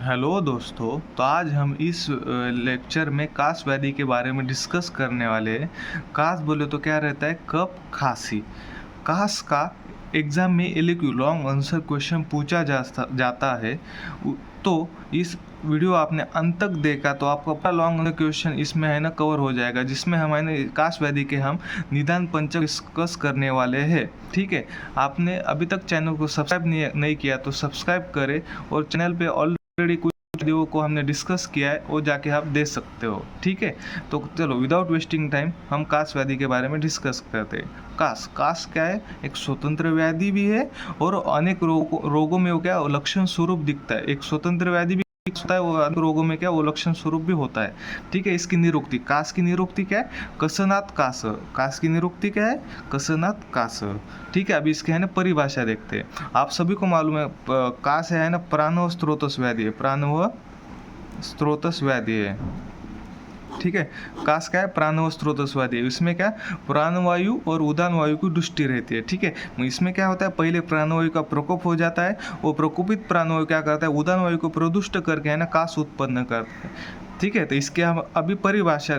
Hello दोस्तों। तो आज हम इस लेक्चर में कास व्याधि के बारे में डिस्कस करने वाले हैं। कास बोले तो क्या रहता है? कफ, खांसी। कास का एग्ज़ाम में एलक्यू लॉन्ग आंसर क्वेश्चन पूछा जाता है। तो इस वीडियो आपने अंत तक देखा तो आपका पूरा लॉन्ग आंसर क्वेश्चन इसमें है ना कवर हो जाएगा, जिसमें हम है ना कास व्याधि के हम निदान पंचक डिस्कस करने वाले हैं। ठीक है, आपने अभी तक चैनल को सब्सक्राइब नहीं किया तो सब्सक्राइब करें, और चैनल पे ऑलरेडी कुछ वीडियो को हमने डिस्कस किया है, वो जाके आप देख सकते हो। ठीक है, तो चलो विदाउट वेस्टिंग टाइम हम कास व्याधि के बारे में डिस्कस करते हैं। कास क्या है? एक स्वतंत्र व्याधि भी है, और अनेक रोगों में वो क्या लक्षण स्वरूप दिखता है। एक स्वतंत्र व्याधि भी होता है, वो अनेक रोगों में क्या वो लक्षण स्वरूप भी होता है। ठीक है, इसकी निरुक्ति, कास की निरुक्ति क्या है? कसनात कास। कास की निरुक्ति क्या है? कसनात कास। ठीक है, अभी इसके है ना परिभाषा देखते हैं। आप सभी को मालूम है कास है ना प्राणव स्त्रोतस व्याधि है। प्राणव स्त्रोतस व्याधि है। ठीक है, कास क्या है? प्राणव स्त्रोतस व्याधि है। इसमें क्या प्राणवायु और उदान वायु की दृष्टि रहती है। ठीक है, इसमें क्या होता है, पहले प्राणवायु का प्रकोप हो जाता है। वो प्रकोपित प्राणवायु क्या करता है? उदान वायु को प्रदुष्ट करके है ना कास उत्पन्न करते हैं। ठीक है, तो इसके हम अभी परिभाषा,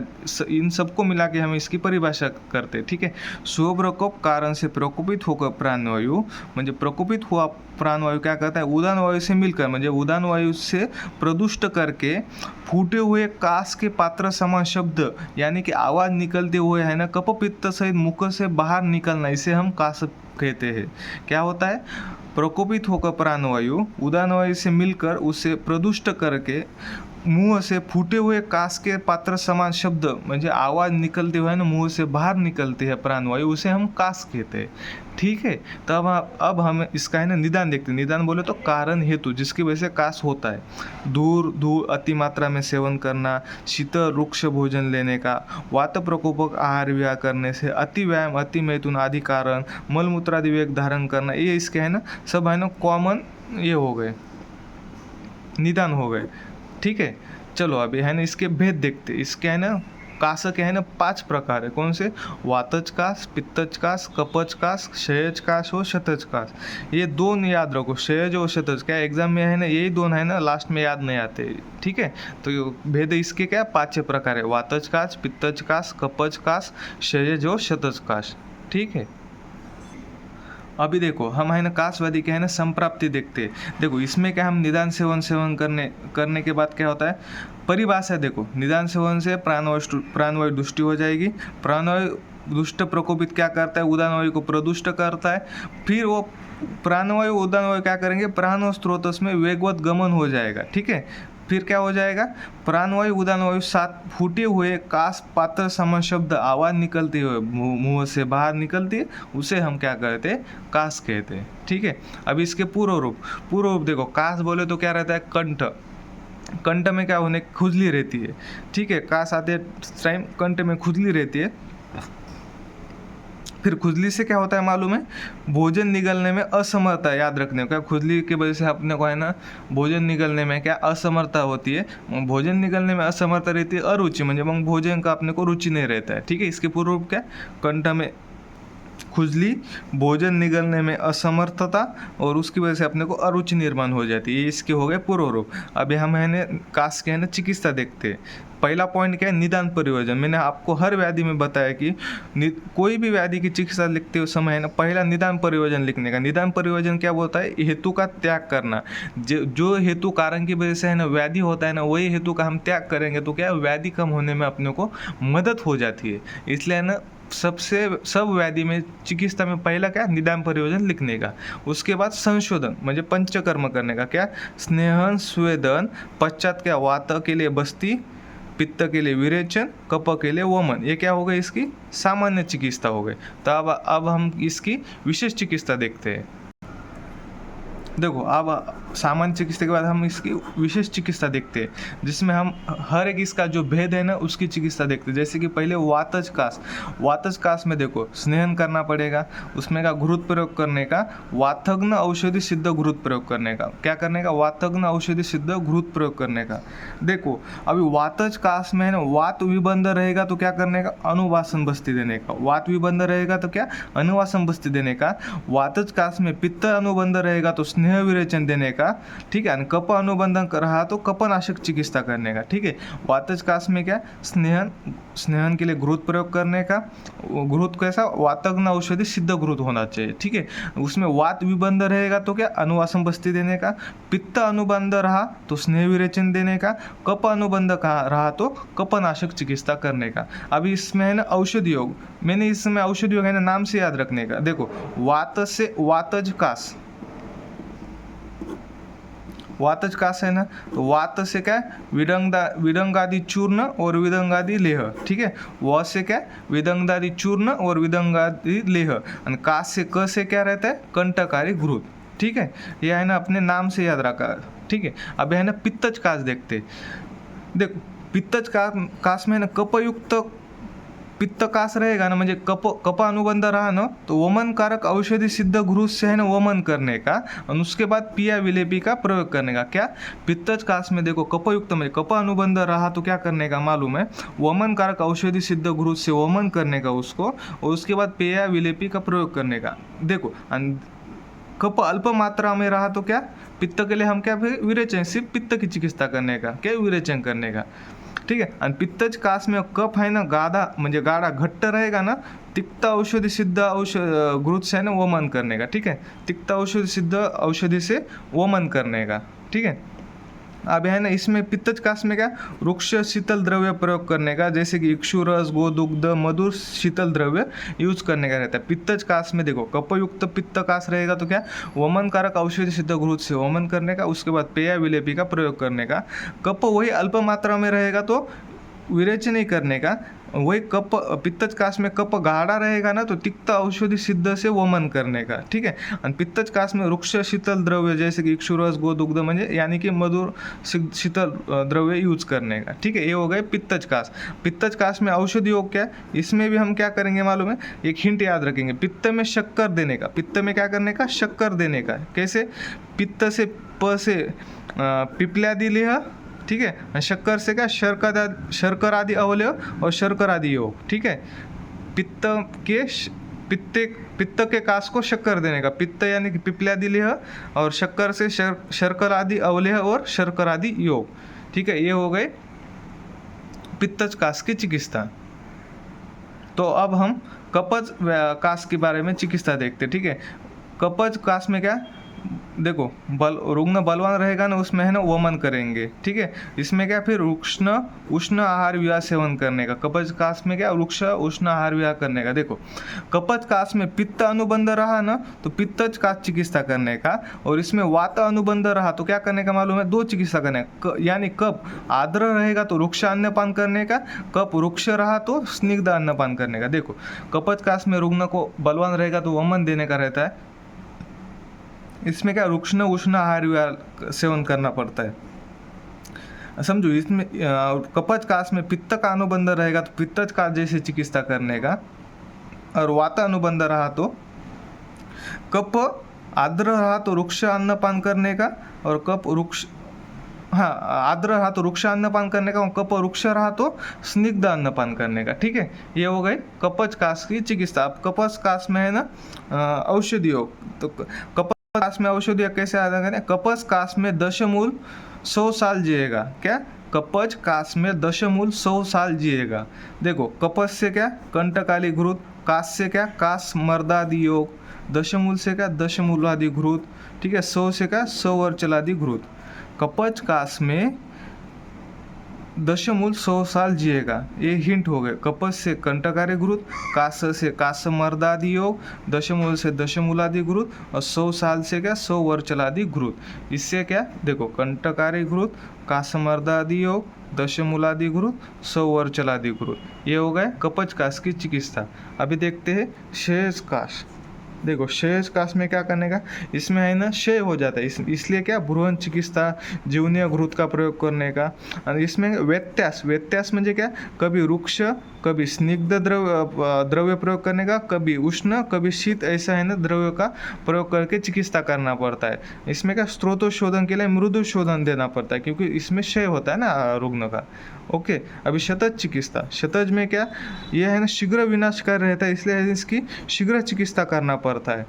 इन सबको मिला के हम इसकी परिभाषा करते हैं। ठीक है, स्वप्रकोप कारण से प्रकोपित होकर प्राणवायु, म्हणजे प्रकोपित हुआ प्राणवायु क्या करता है? उदान वायु से मिलकर, म्हणजे उदान वायु से प्रदुष्ट करके फूटे हुए कास के पात्र समान शब्द, यानी कि आवाज निकलते हुए है ना कफ पित्त सहित मुख से बाहर निकलना, इसे हम कास कहते हैं। क्या होता है? प्रकोपित होकर प्राणवायु उदान वायु से मिलकर उसे प्रदुष्ट करके मुंह से फूटे हुए कास के पात्र समान शब्द, म्हणजे आवाज निकलते हुए ना मुंह से बाहर निकलती है प्राणवायु, उसे हम कास कहते हैं। ठीक है, तब अब हम इसका है ना निदान देखते हैं। निदान बोले तो कारण हेतु जिसकी वजह से कास होता है। धूल अति मात्रा में सेवन करना, शीतल रुक्ष भोजन लेने का, वात प्रकोपक आहार विहार करने से, अति व्यायाम, अति मैथुन आदि कारण, मलमूत्रादि वेग धारण करना, ये इसके है ना सब है ना कॉमन ये हो गए, निदान हो गए। ठीक है, चलो अभी है ना इसके भेद देखते। इसके है ना कास के है ना 5 प्रकार है। कौन से? वातज कास, पित्तज कास, कपच कास, क्षयज कास और शतज कास। ये दोन याद रखो, क्षयज और शतज। क्या एग्जाम में है ना यही दोनों है ना लास्ट में याद नहीं आते। ठीक है, तो भेद इसके क्या 5 प्रकार है? वातज कास, पित्तज कास, कपच कास, क्षयज और शतज कास। ठीक है, अभी देखो हम है ना कास व्याधि के है ना संप्राप्ति देखते हैं। देखो इसमें क्या हम निदान सेवन करने के बाद क्या होता है? परिभाषा देखो, निदान सेवन से प्राणवायु दुष्टि हो जाएगी। प्राणवायु दुष्ट प्रकोपित क्या करता है? उदान वायु को प्रदुष्ट करता है। फिर वो प्राणवायु उदान वायु क्या करेंगे? प्राण स्त्रोतस में वेगवत गमन हो जाएगा। ठीक है, फिर क्या हो जाएगा? प्राणवायु उदान वायु साथ फूटे हुए कास पात्र समान शब्द आवाज निकलती हुए मुंह से बाहर निकलती है, उसे हम क्या कहते हैं? कास कहते हैं। ठीक है, अब इसके पूर्व रूप देखो। कास बोले तो क्या रहता है? कंठ। कंठ में क्या होने? खुजली रहती है। ठीक है, कास आते टाइम कंठ में खुजली रहती है। फिर खुजली से क्या होता है मालूम है? भोजन निगलने में असमर्थता। याद रखने का, खुजली की वजह से अपने को है ना भोजन निगलने में क्या असमर्थता होती है। भोजन निगलने में असमर्थता रहती है। अरुचि, म्हणजे मग भोजन का अपने को रुचि नहीं रहता है। ठीक है, इसके पूर्व रूप क्या? कंठ में खुजली, भोजन निगलने में असमर्थता, और उसकी वजह से अपने को अरुचि निर्माण हो जाती है। ये इसके हो गए पूर्व रूप। अभी हम है ना कास के है ना चिकित्सा देखते हैं। पहला पॉइंट क्या है? निदान परिवर्जन। मैंने आपको हर व्याधि में बताया कि कोई भी व्याधि की चिकित्सा लिखते हुए समय है ना पहला निदान परिवर्जन लिखने का। निदान परिवर्जन क्या बोलता है? हेतु का त्याग करना। जो हेतु कारण की वजह से है ना व्याधि होता है ना, वही हेतु का हम त्याग करेंगे तो क्या व्याधि कम होने में अपने को मदद हो जाती है। इसलिए ना सब व्याधि में चिकित्सा में पहला क्या? निदान परिवर्जन लिखने का। उसके बाद संशोधन, म्हणजे पंचकर्म करने का। क्या? स्नेहन, स्वेदन, पश्चात क्या वात के लिए बस्ती, पित्त के लिए विरेचन, कफ के लिए वमन। ये क्या हो गई? इसकी सामान्य चिकित्सा हो गई। तो अब हम इसकी विशेष चिकित्सा देखते हैं। देखो अब सामान्य चिकित्सा के बाद हम इसकी विशेष चिकित्सा देखते हैं, जिसमें हम हर एक इसका जो भेद है ना उसकी चिकित्सा देखते हैं। जैसे कि पहले वातज कास में देखो स्नेहन करना पड़ेगा, उसमें का घृत प्रयोग करने का, वातग्न औषधि सिद्ध घृत प्रयोग करने का। क्या करने का? वातग्न औषधि सिद्ध घृत प्रयोग करने का। देखो अभी वातज कास में है ना वात विबंध रहेगा तो क्या करने का? अनुवासन बस्ती देने का। वात विबंध रहेगा तो क्या? अनुवासन बस्ती देने का। वातज कास में पित्त अनुबंध रहेगा तो स्नेह विरेचन देने का। का, ठीक है। आणि कफ अनुबंधन रहा तो कफनाशक चिकित्सा करने का, ठीक है। वातज कास में क्या, स्नेहन के लिए घृत प्रयोग करने का। घृत कैसा, वातज्ञ औषधि सिद्ध घृत होना चाहिए, ठीक है। उसमें वात विबंध रहेगा तो क्या, अनुवासम बस्ती देने का। पित्त अनुबंध रहा तो स्नेह विरेचन देने का। कफ अनुबंध रहा तो कफनाशक चिकित्सा करने का। अभी इसमें है ना औषधि योग, मैंने इसमें औषधि योग है ना नाम से याद रखने का। देखो वात से वातज कास, वातज कास है ना, तो वात से क्या, विदंगादि चूर्ण और विदंगादि लेह, ठीक है। व से क्या, विदंगादि चूर्ण और विदंगादि लेह। और कास से, क से क्या रहता है, कंटकारी घृत, ठीक है। यह है ना अपने नाम से याद रखा, ठीक है। अब है ना पित्तज कास देखते। देखो पित्तज कास में ना कपयुक्त पित्त कास रहेगा ना, म्हणजे कप अनुबंध रहा ना, तो वमन कारक औषधि सिद्ध घृत से है ना वमन करने का, और उसके बाद पिया विलेपी का प्रयोग करने का। क्या, पित्तज कास में देखो कपयुक्त में कप अनुबंध रहा तो क्या करने का मालूम है, वमन कारक औषधि सिद्ध घृत से वमन करने का उसको, और उसके बाद पेया विलेपी का प्रयोग करने का। देखो कप अल्प मात्रा में रहा तो क्या, पित्त के लिए हम क्या, विरेचन, सिर्फ पित्त की चिकित्सा करने का, क्या विरेचन करने का, ठीक है। आणि पित्तज कास में कफ है ना गाढ़ा, म्हणजे गाढ़ा घट्ट रहेगा ना, तिक्त औषधि सिद्ध घृत से है ना वमन करने का, ठीक है। तिक्त औषधि सिद्ध औषधि से वमन करने का, ठीक है। अब है ना इसमें पित्तज कास में क्या, वृक्ष शीतल द्रव्य प्रयोग करने का, जैसे कि इक्षु रस, गोदुग्ध, मधुर शीतल द्रव्य यूज करने का रहता है। पित्तज कास में देखो कपयुक्त पित्त कास रहेगा तो क्या, वमन कारक औषधि सिद्ध घृत से वमन करने का, उसके बाद पेया विलेपी का प्रयोग करने का। कप वही अल्प मात्रा में रहेगा तो विरेचन नहीं करने का। वही कप पित्तज कास में कप गाढ़ा रहेगा ना, तो तिक्त औषधि सिद्ध से वमन करने का, ठीक है। और पित्तज कास में वृक्ष शीतल द्रव्य जैसे कि इक्षुरस, गोदुग्ध, म्हणजे यानी कि मधुर शीतल द्रव्य यूज करने का, ठीक है। ये हो गए पित्तज कास। पित्तज कास में औषधि योग क्या है, इसमें भी हम क्या करेंगे मालूम है, एक हिंट याद रखेंगे, पित्त में शक्कर देने का। पित्त में क्या करने का, शक्कर देने का। कैसे, पित्त से प से पिप्ल्यादि लेह, ठीक है। शक्कर से क्या, शर्कर आदि अवयव और शर्कर आदि योग, ठीक है। पित्त के कास को शक्कर देने का। पित्त यानी कि पिप्ल्यादि लेह, और शक्कर से शर्कर आदि अवलेह और शर्कर आदि योग, ठीक है। ये हो गए पित्तज कास की चिकित्सा। तो अब हम कपज कास के बारे में चिकित्सा देखते, ठीक है। कपज कास में क्या, देखो रुग्ण बलवान रहेगा ना, उसमें है ना वमन करेंगे, ठीक है। इसमें क्या, फिर उष्ण आहार विहार सेवन करने का। कपज कास में क्या, वृक्ष उष्ण आहार विहार करने का। देखो कपज कास में पित्त अनुबंध रहा ना, तो पित्तज कास चिकित्सा करने का, और इसमें वात अनुबंध रहा तो क्या करने का मालूम है, दो चिकित्सा करने का। यानी कप आर्द्र रहेगा तो वृक्ष अन्नपान करने का, कप वृक्ष रहा तो स्निग्ध अन्नपान करने का। देखो कपज कास में रुग्ण को बलवान रहेगा तो वमन देने का रहता है। इसमें क्या, रुक्ष्ण उष्ण आहार विहार सेवन करना पड़ता है, समझो। इसमें कपज कास में पित्त का अनुबंध रहेगा तो पित्तज कास जैसे चिकित्सा करने का, और वात अनुबंध रहा तो कप आर्द्र रहा तो वृक्ष अन्नपान करने का, और कप वृक्ष, हाँ आर्द्र रहा तो वृक्ष अन्नपान करने का, और कप वृक्ष रहा तो स्निग्ध अन्नपान करने का, ठीक है। ये हो गई कपज कास की चिकित्सा। अब कपज कास में है ना औषधि योग, तो कपज कास में औषधि कैसे अदा करें, कपज कास में दशमूल 100 साल जिएगा। क्या, कपज कास में दशमूल 100 साल जिएगा। देखो कपज से क्या, कंटकाली घृत, कास से क्या, कास मर्दादि योग, दशमूल से क्या, दशमूलादि घृत, ठीक है। 100 से क्या, 100 वर्चलादि घृत। कपज कास में दशमूल 100 साल जिएगा, ये हिंट हो गए। कपज से कंटकारी घृत, कास से कासमर्दादि योग, दशमूल से दशमूलादि घृत, और 100 साल से क्या, 100 वर्चलादि घृत। इससे क्या, देखो कंटकारी घृत, कासमर्दादि योग, दशमूलादि घृत, 100 वर्चलादि घृत। ये हो गए कपज कास की चिकित्सा। अभी देखते हैं शेष कास। देखो क्षय कास में क्या करने का, इसमें है ना क्षय हो जाता है, इसलिए क्या, भ्रूण चिकित्सा, जीवनीय घृत का प्रयोग करने का। और इसमें व्यत्यास म्हणजे क्या, कभी वृक्ष, कभी स्निग्ध द्रव्य प्रयोग करने का, कभी उष्ण, कभी शीत, ऐसा है ना द्रव्य का प्रयोग करके चिकित्सा करना पड़ता है। इसमें क्या, स्त्रोतोशोधन के लिए मृदु शोधन देना पड़ता है, क्योंकि इसमें क्षय होता है ना रुग्ण का। ओके, अभी शतज चिकित्सा। शतज में क्या, यह है ना शीघ्र विनाशकारी रहता है, इसलिए इसकी शीघ्र चिकित्सा करना पड़ता है।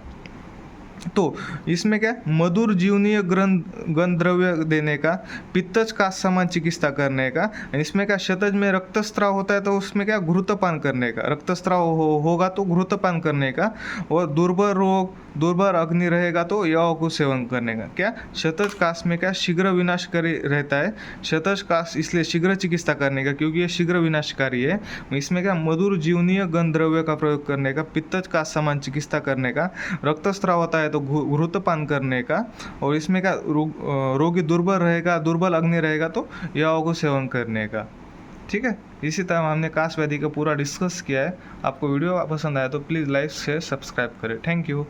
तो इसमें क्या है, मधुर जीवनीय गंध द्रव्य देने का, पित्तज का समान चिकित्सा करने का। इसमें क्या, शतज में रक्तस्राव होता है तो उसमें क्या, घृतपान करने का, रक्तस्राव होगा तो घृतपान करने का। और दुर्बल रोग, दुर्बल अग्नि रहेगा तो यव को सेवन करने का। क्या, शतज काश में क्या, शीघ्र विनाशकारी रहता है। शतज काश इसलिए शीघ्र चिकित्सा करने का क्योंकि ये शीघ्र विनाशकारी है। इसमें क्या, मधुर जीवनीय गंध द्रव्य का प्रयोग करने का, पित्तज का समान चिकित्सा करने का, रक्तस्राव होता है तो घृतपान करने का। और इसमें क्या, रोगी दुर्बल रहेगा, दुर्बल अग्नि रहेगा तो यव को सेवन करने का। ठीक है, इसी तरह हमने काश व्याधि का पूरा डिस्कस किया है। आपको वीडियो पसंद आया तो प्लीज़ लाइक शेयर सब्सक्राइब करें। Thank you.